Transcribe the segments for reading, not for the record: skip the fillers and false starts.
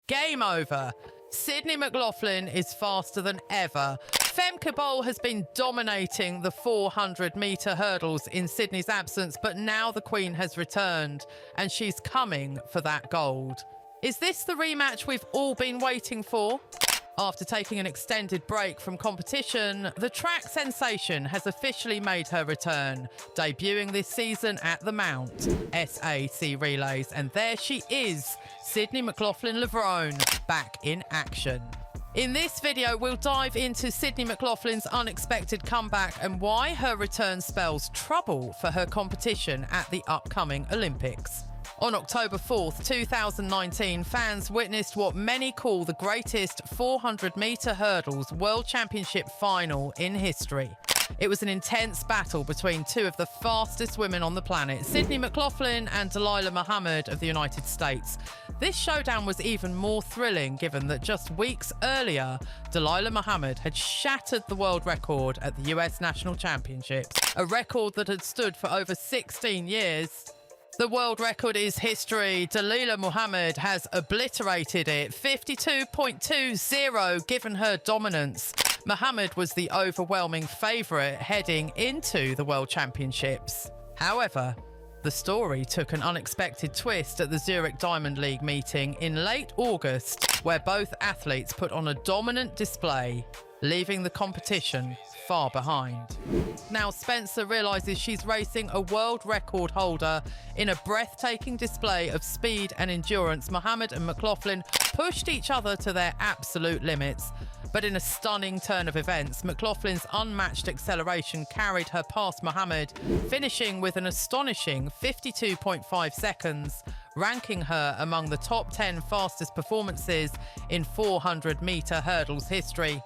Game over. Sydney McLaughlin is faster than ever. Femke Bol has been dominating the 400-metre hurdles in Sydney's absence, but now the Queen has returned and she's coming for that gold. Is this the rematch we've all been waiting for? After taking an extended break from competition, the track sensation has officially made her return, debuting this season at the Mount SAC Relays. And there she is, Sydney McLaughlin-Levrone, back in action. In this video, we'll dive into Sydney McLaughlin's unexpected comeback and why her return spells trouble for her competition at the upcoming Olympics. On October 4th, 2019, fans witnessed what many call the greatest 400-metre hurdles World Championship final in history. It was an intense battle between two of the fastest women on the planet, Sydney McLaughlin and Dalilah Muhammad of the United States. This showdown was even more thrilling given that just weeks earlier, Dalilah Muhammad had shattered the world record at the US National Championships, a record that had stood for over 16 years. The world record is history. Dalilah Muhammad has obliterated it, 52.20, given her dominance. Muhammad was the overwhelming favourite heading into the World Championships. However, the story took an unexpected twist at the Zurich Diamond League meeting in late August, where both athletes put on a dominant display, leaving the competition far behind. Now Spencer realises she's racing a world record holder in a breathtaking display of speed and endurance. Muhammad and McLaughlin pushed each other to their absolute limits, but in a stunning turn of events, McLaughlin's unmatched acceleration carried her past Muhammad, finishing with an astonishing 52.5 seconds, ranking her among the top 10 fastest performances in 400-metre hurdles history.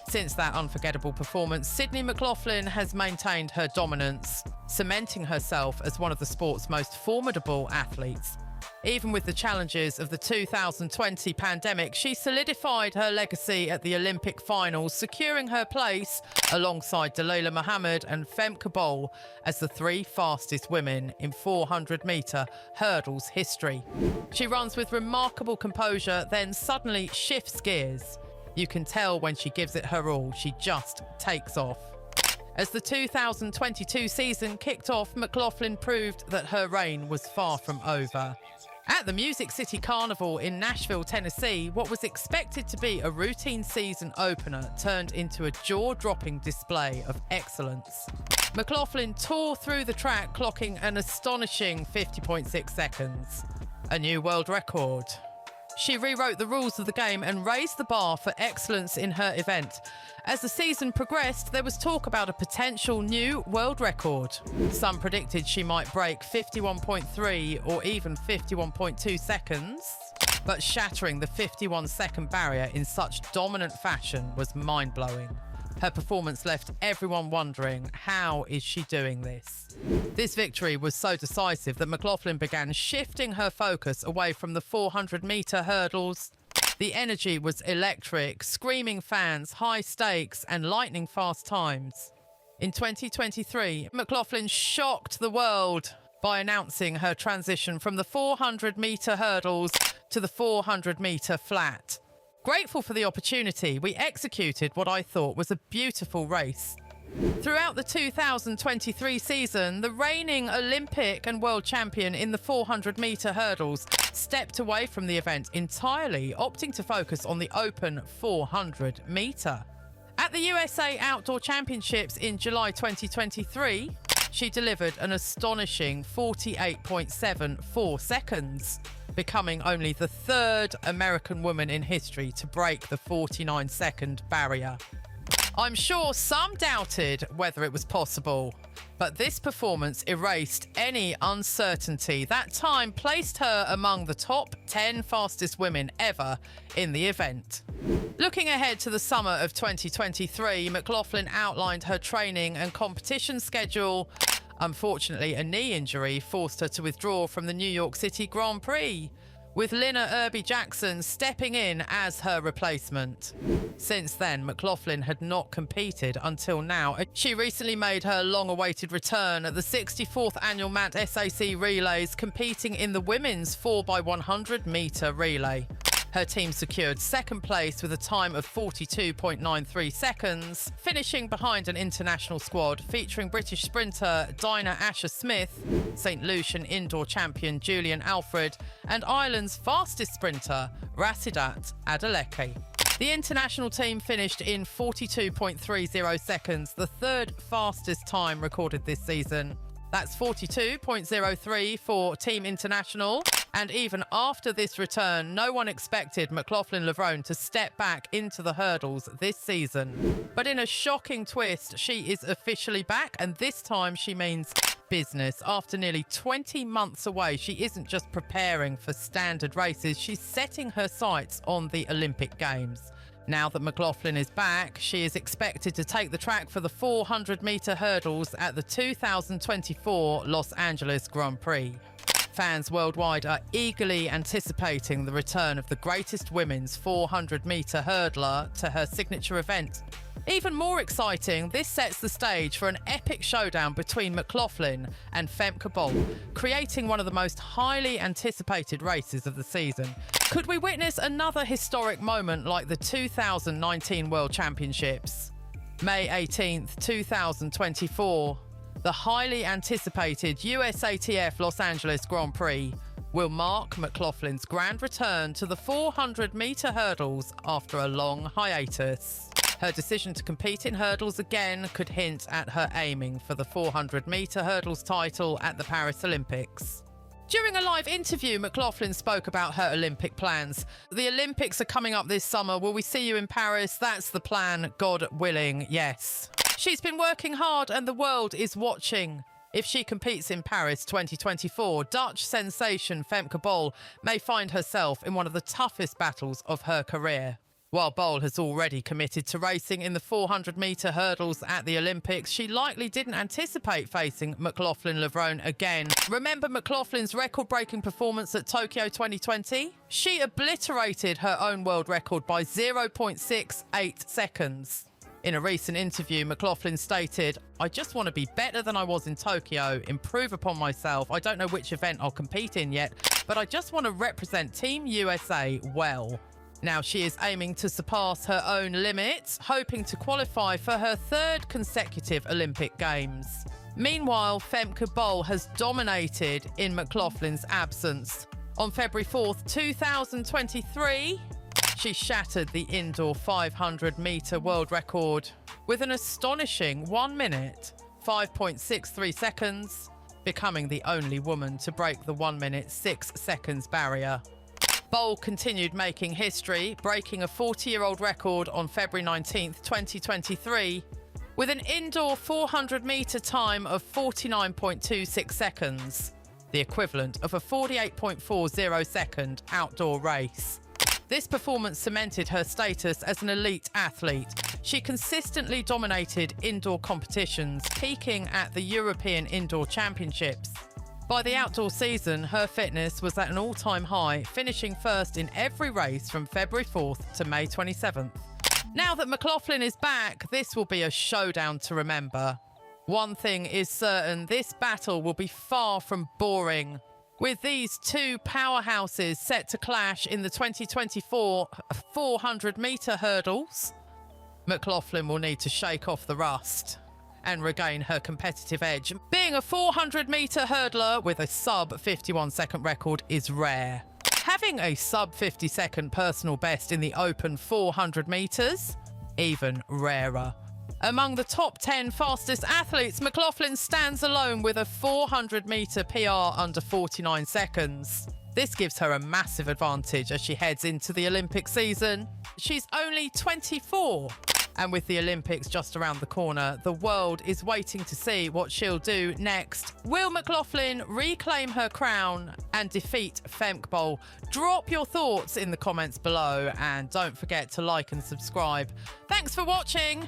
Since that unforgettable performance, Sydney McLaughlin has maintained her dominance, cementing herself as one of the sport's most formidable athletes. Even with the challenges of the 2020 pandemic, she solidified her legacy at the Olympic finals, securing her place alongside Dalilah Muhammad and Femke Bol as the three fastest women in 400-metre hurdles history. She runs with remarkable composure, then suddenly shifts gears. You can tell when she gives it her all, she just takes off. As the 2022 season kicked off, McLaughlin proved that her reign was far from over. At the Music City Carnival in Nashville, Tennessee, what was expected to be a routine season opener turned into a jaw-dropping display of excellence. McLaughlin tore through the track, clocking an astonishing 50.6 seconds. A new world record. She rewrote the rules of the game and raised the bar for excellence in her event. As the season progressed, there was talk about a potential new world record. Some predicted she might break 51.3 or even 51.2 seconds. But shattering the 51-second barrier in such dominant fashion was mind-blowing. Her performance left everyone wondering, how is she doing this? This victory was so decisive that McLaughlin began shifting her focus away from the 400-metre hurdles. The energy was electric, screaming fans, high stakes and lightning-fast times. In 2023, McLaughlin shocked the world by announcing her transition from the 400-metre hurdles to the 400-metre flat. Grateful for the opportunity, we executed what I thought was a beautiful race. Throughout the 2023 season, the reigning Olympic and world champion in the 400-metre hurdles stepped away from the event entirely, opting to focus on the open 400-metre. At the USA Outdoor Championships in July 2023, she delivered an astonishing 48.74 seconds, becoming only the third American woman in history to break the 49-second barrier. I'm sure some doubted whether it was possible, but this performance erased any uncertainty. That time placed her among the top 10 fastest women ever in the event. Looking ahead to the summer of 2023, McLaughlin outlined her training and competition schedule. Unfortunately, a knee injury forced her to withdraw from the New York City Grand Prix, with Lina Irby-Jackson stepping in as her replacement. Since then, McLaughlin had not competed until now. She recently made her long-awaited return at the 64th annual Mount SAC Relays, competing in the women's 4x100 metre relay. Her team secured second place with a time of 42.93 seconds, finishing behind an international squad featuring British sprinter Dinah Asher-Smith, St Lucian indoor champion Julian Alfred, and Ireland's fastest sprinter Rasidat Adeleke. The international team finished in 42.30 seconds, the third fastest time recorded this season. That's 42.03 for Team International. And even after this return, no one expected McLaughlin Levrone to step back into the hurdles this season. But in a shocking twist, she is officially back, and this time she means business. After nearly 20 months away, she isn't just preparing for standard races, she's setting her sights on the Olympic Games. Now that McLaughlin is back, she is expected to take the track for the 400-metre hurdles at the 2024 Los Angeles Grand Prix. Fans worldwide are eagerly anticipating the return of the greatest women's 400-metre hurdler to her signature event. Even more exciting, this sets the stage for an epic showdown between McLaughlin and Femke Bol, creating one of the most highly anticipated races of the season. Could we witness another historic moment like the 2019 World Championships? May 18th, 2024, the highly anticipated USATF Los Angeles Grand Prix will mark McLaughlin's grand return to the 400-metre hurdles after a long hiatus. Her decision to compete in hurdles again could hint at her aiming for the 400-metre hurdles title at the Paris Olympics. During a live interview, McLaughlin spoke about her Olympic plans. The Olympics are coming up this summer. Will we see you in Paris? That's the plan, God willing, yes. She's been working hard and the world is watching. If she competes in Paris 2024, Dutch sensation Femke Bol may find herself in one of the toughest battles of her career. While Bol has already committed to racing in the 400-metre hurdles at the Olympics, she likely didn't anticipate facing McLaughlin Levrone again. Remember McLaughlin's record-breaking performance at Tokyo 2020? She obliterated her own world record by 0.68 seconds. In a recent interview, McLaughlin stated, "I just want to be better than I was in Tokyo, improve upon myself. I don't know which event I'll compete in yet, but I just want to represent Team USA well." Now she is aiming to surpass her own limits, hoping to qualify for her third consecutive Olympic Games. Meanwhile, Femke Bol has dominated in McLaughlin's absence. On February 4th, 2023, she shattered the indoor 500-metre world record with an astonishing 1 minute, 5.63 seconds, becoming the only woman to break the 1 minute 6 seconds barrier. Bol continued making history, breaking a 40-year-old record on February 19th, 2023, with an indoor 400-metre time of 49.26 seconds, the equivalent of a 48.40-second outdoor race. This performance cemented her status as an elite athlete. She consistently dominated indoor competitions, peaking at the European Indoor Championships. By the outdoor season, her fitness was at an all-time high, finishing first in every race from February 4th to May 27th. Now that McLaughlin is back, this will be a showdown to remember. One thing is certain, this battle will be far from boring. With these two powerhouses set to clash in the 2024 400-metre hurdles, McLaughlin will need to shake off the rust and regain her competitive edge. Being a 400-metre hurdler with a sub-51-second record is rare. Having a sub-50-second personal best in the open 400 metres, even rarer. Among the top 10 fastest athletes, McLaughlin stands alone with a 400-metre PR under 49 seconds. This gives her a massive advantage as she heads into the Olympic season. She's only 24. And with the Olympics just around the corner, the world is waiting to see what she'll do next. Will McLaughlin reclaim her crown and defeat Femke Bol? Drop your thoughts in the comments below and don't forget to like and subscribe. Thanks for watching.